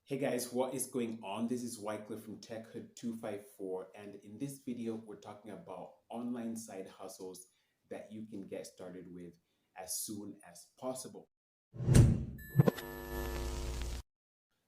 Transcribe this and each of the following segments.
Hey guys, what is going on? This is Wycliffe from TechHood254, and in this video, we're talking about online side hustles that you can get started with as soon as possible.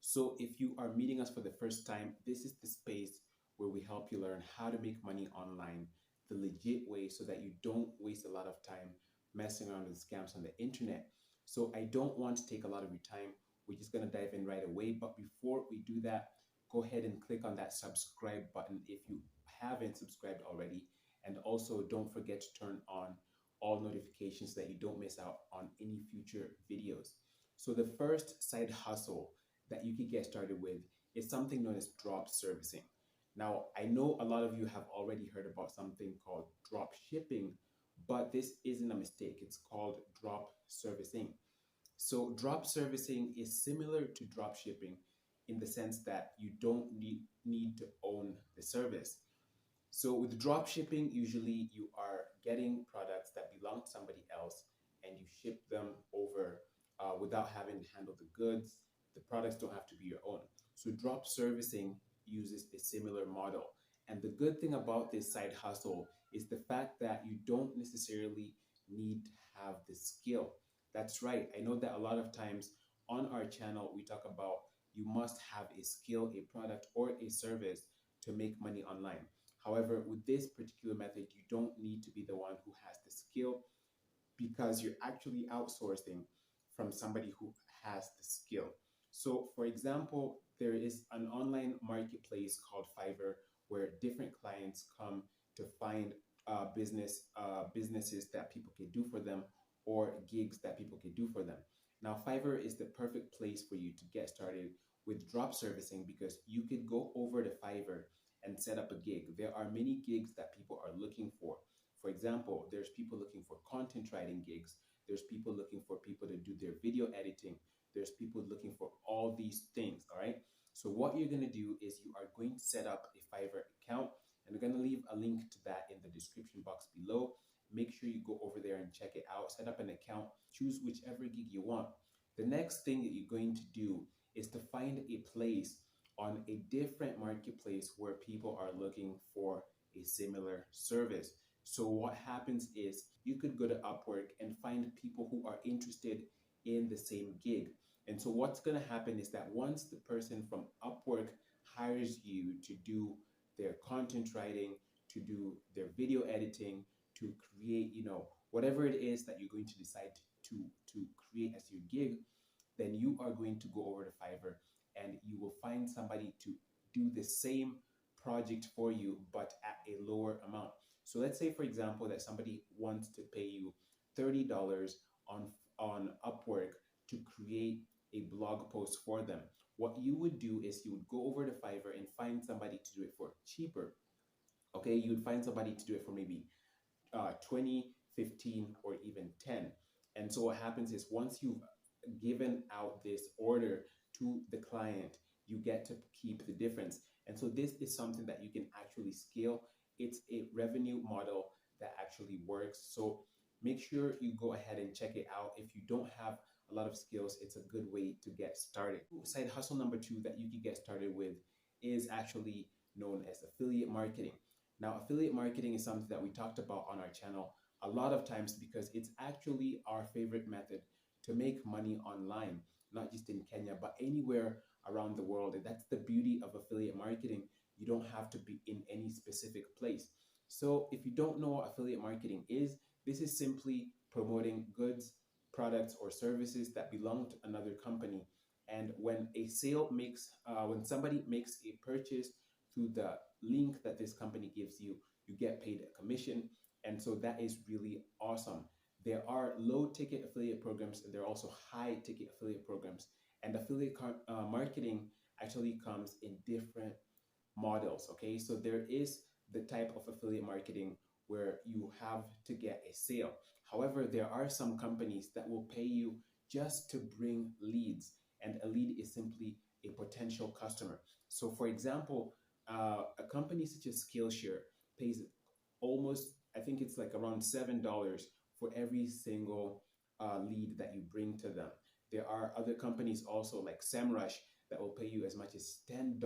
So if you are meeting us for the first time, this is the space where we help you learn how to make money online the legit way so that you don't waste a lot of time messing around with scams on the internet. So I don't want to take a lot of your time. We're just going to dive in right away. But before we do that, go ahead and click on that subscribe button if you haven't subscribed already. And also don't forget to turn on all notifications so that you don't miss out on any future videos. So the first side hustle that you could get started with is something known as drop servicing. Now, I know a lot of you have already heard about something called drop shipping, but this isn't a mistake. It's called drop servicing. So drop servicing is similar to drop shipping in the sense that you don't need to own the service. So with drop shipping, usually you are getting products that belong to somebody else and you ship them over without having to handle the goods. The products don't have to be your own. So drop servicing uses a similar model. And the good thing about this side hustle is the fact that you don't necessarily need to have the skill. That's right. I know that a lot of times on our channel, we talk about you must have a skill, a product, or a service to make money online. However, with this particular method, you don't need to be the one who has the skill because you're actually outsourcing from somebody who has the skill. So for example, there is an online marketplace called Fiverr where different clients come to find businesses that people can do for them or gigs that people can do for them. Now, Fiverr is the perfect place for you to get started with drop servicing because you could go over to Fiverr and set up a gig. There are many gigs that people are looking for. For example, there's people looking for content writing gigs. There's people looking for people to do their video editing. There's people looking for all these things, all right? So what you're going to do is you are going to set up a Fiverr account, and I'm going to leave a link to that in the description box below. Make sure you go over there and check it out. Set up an account, choose whichever gig you want. The next thing that you're going to do is to find a place on a different marketplace where people are looking for a similar service. So what happens is you could go to Upwork and find people who are interested in the same gig. And so what's going to happen is that once the person from Upwork hires you to do their content writing, to do their video editing, to create, whatever it is that you're going to decide to create as your gig, then you are going to go over to Fiverr and you will find somebody to do the same project for you, but at a lower amount. So let's say, for example, that somebody wants to pay you $30 on Upwork to create a blog post for them. What you would do is you would go over to Fiverr and find somebody to do it for cheaper. Okay, you would find somebody to do it for maybe 20, 15, or even 10. And so what happens is once you've given out this order to the client, you get to keep the difference. And so this is something that you can actually scale. It's a revenue model that actually works. So make sure you go ahead and check it out. If you don't have a lot of skills, it's a good way to get started. Side hustle number 2 that you can get started with is actually known as affiliate marketing. Now, affiliate marketing is something that we talked about on our channel a lot of times because it's actually our favorite method to make money online, not just in Kenya, but anywhere around the world. And that's the beauty of affiliate marketing. You don't have to be in any specific place. So if you don't know what affiliate marketing is, this is simply promoting goods, products, or services that belong to another company. And when when somebody makes a purchase through the link that this company gives you, you get paid a commission. And so that is really awesome. There are low ticket affiliate programs and there are also high ticket affiliate programs. And affiliate marketing actually comes in different models. Okay, so there is the type of affiliate marketing where you have to get a sale. However, there are some companies that will pay you just to bring leads, and a lead is simply a potential customer. So for example, a company such as Skillshare pays almost, I think it's like around $7 for every single lead that you bring to them. There are other companies also like SEMrush that will pay you as much as $10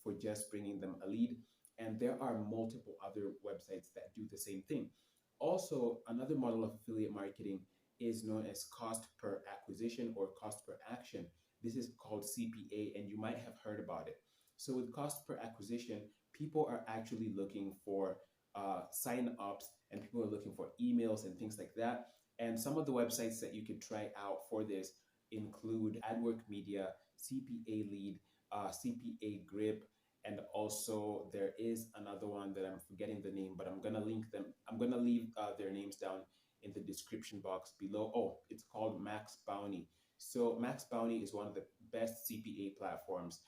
for just bringing them a lead. And there are multiple other websites that do the same thing. Also, another model of affiliate marketing is known as cost per acquisition or cost per action. This is called CPA, and you might have heard about it. So, with cost per acquisition, people are actually looking for sign ups, and people are looking for emails and things like that. And some of the websites that you could try out for this include Adwork Media, CPA Lead, CPA Grip, and also there is another one that I'm forgetting the name, but I'm gonna link them. I'm gonna leave their names down in the description box below. Oh, it's called Max Bounty. So Max Bounty is one of the best CPA platforms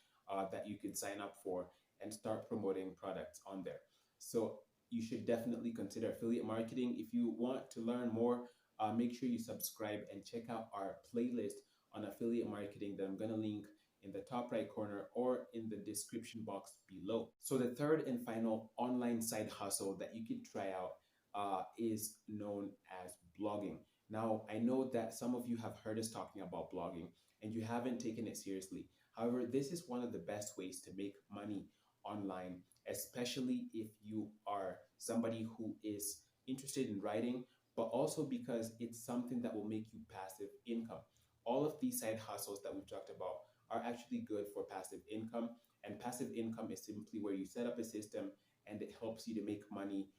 that you can sign up for and start promoting products on there. So you should definitely consider affiliate marketing. If you want to learn more, make sure you subscribe and check out our playlist on affiliate marketing that I'm going to link in the top right corner or in the description box below. So the third and final online side hustle that you can try out is known as blogging. Now, I know that some of you have heard us talking about blogging and you haven't taken it seriously. However, this is one of the best ways to make money online, especially if you are somebody who is interested in writing, but also because it's something that will make you passive income. All of these side hustles that we've talked about are actually good for passive income. And passive income is simply where you set up a system and it helps you to make money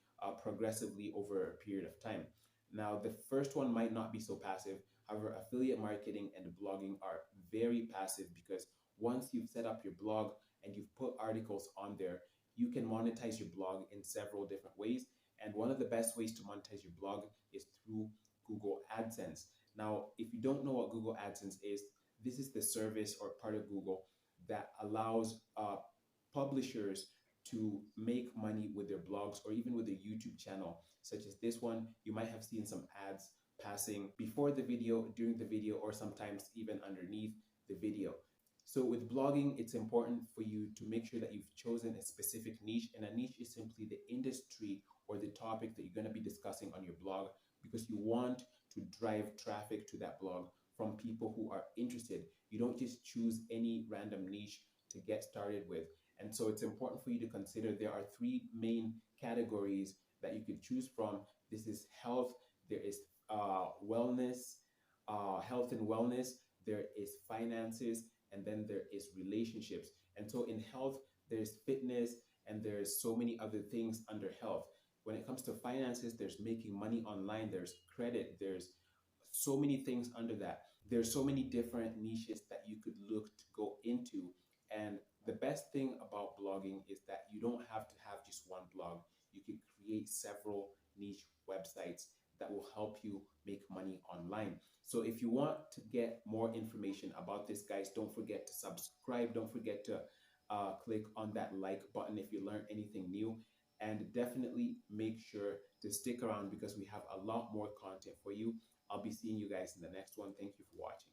progressively over a period of time. Now, the first one might not be so passive. However, affiliate marketing and blogging are very passive because once you've set up your blog and you've put articles on there, you can monetize your blog in several different ways. And one of the best ways to monetize your blog is through Google AdSense. Now, if you don't know what Google AdSense is, this is the service or part of Google that allows publishers to make money with their blogs or even with a YouTube channel, such as this one. You might have seen some ads passing before the video, during the video, or sometimes even underneath the video. So with blogging, it's important for you to make sure that you've chosen a specific niche, and a niche is simply the industry or the topic that you're going to be discussing on your blog, because you want to drive traffic to that blog from people who are interested. You don't just choose any random niche to get started with. And so it's important for you to consider there are three main categories that you could choose from. This is health, there is wellness, health and wellness, there is finances, and then there is relationships. And so in health, there's fitness, and there's so many other things under health. When it comes to finances, there's making money online, there's credit, there's so many things under that. There's so many different niches that you could look to go into. And the best thing about blogging is that you don't have to have just one blog. You can create several niche websites that will help you make money online. So if you want to get more information about this, guys, don't forget to subscribe. Don't forget to click on that like button if you learned anything new. And definitely make sure to stick around because we have a lot more content for you. I'll be seeing you guys in the next one. Thank you for watching.